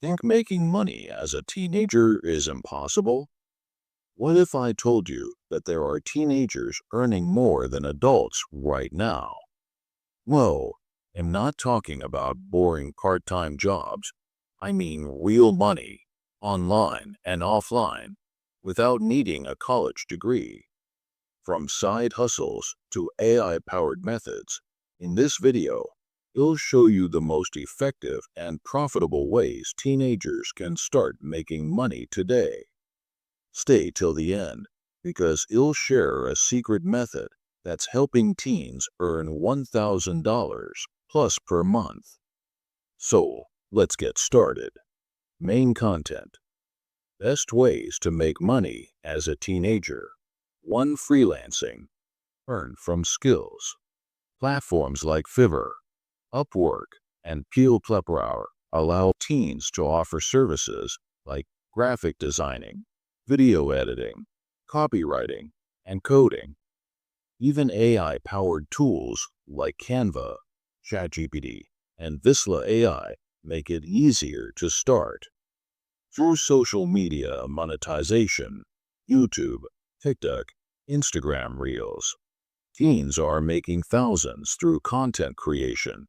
Think making money as a teenager is impossible? What if I told you that there are teenagers earning more than adults right now? Whoa, I'm not talking about boring part-time jobs. I mean real money, online and offline, without needing a college degree. From side hustles to AI-powered methods, in this video, it'll show you the most effective and profitable ways teenagers can start making money today. Stay till the end, because it'll share a secret method that's helping teens earn $1,000 plus per month. So, let's get started. Main content. Best ways to make money as a teenager. 1. Freelancing. Earn from skills. Platforms like Fiverr, Upwork, and Peel allow teens to offer services like graphic designing, video editing, copywriting, and coding. Even AI-powered tools like Canva, ChatGPT, and Visla AI make it easier to start. Through social media monetization, YouTube, TikTok, Instagram Reels, teens are making thousands through content creation,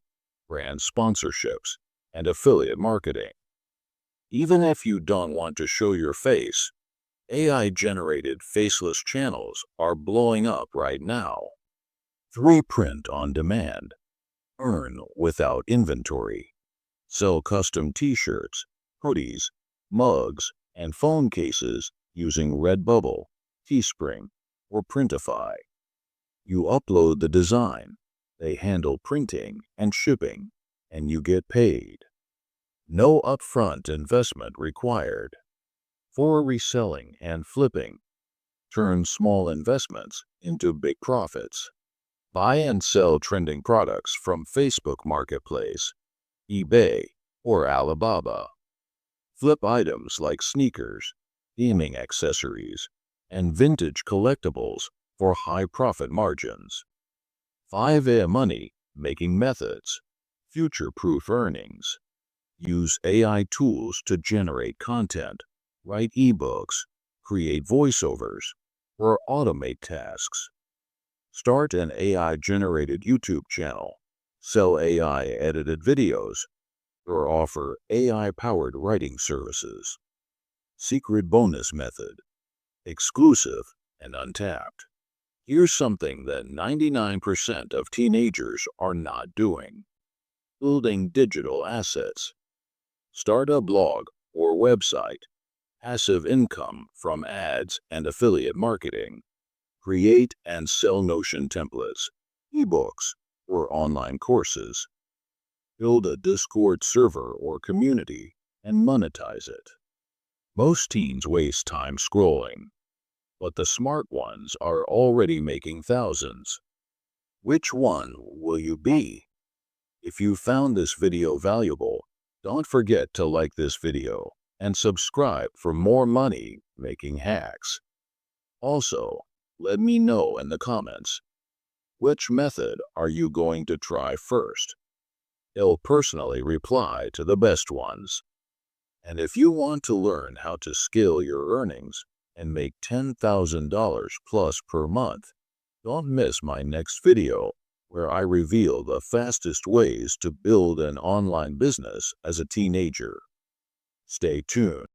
brand sponsorships, and affiliate marketing. Even if you don't want to show your face, AI-generated faceless channels are blowing up right now. 3. Print on demand. Earn without inventory. Sell custom t-shirts, hoodies, mugs, and phone cases using Redbubble, Teespring, or Printify. You upload the design, they handle printing and shipping, and you get paid. No upfront investment required. 4. Reselling and flipping. Turn small investments into big profits. Buy and sell trending products from Facebook Marketplace, eBay, or Alibaba. Flip items like sneakers, gaming accessories, and vintage collectibles for high profit margins. 5. Money-making methods. Future-proof earnings. Use AI tools to generate content, write ebooks, create voiceovers, or automate tasks. Start an AI-generated YouTube channel, sell AI-edited videos, or offer AI-powered writing services. Secret bonus method. Exclusive and untapped. Here's something that 99% of teenagers are not doing. Building digital assets. Start a blog or website. Passive income from ads and affiliate marketing. Create and sell Notion templates, ebooks, or online courses. Build a Discord server or community and monetize it. Most teens waste time scrolling, but the smart ones are already making thousands. Which one will you be? If you found this video valuable, don't forget to like this video and subscribe for more money-making hacks. Also, let me know in the comments, which method are you going to try first? I'll personally reply to the best ones. And if you want to learn how to scale your earnings and make $10,000 plus per month, don't miss my next video where I reveal the fastest ways to build an online business as a teenager. Stay tuned.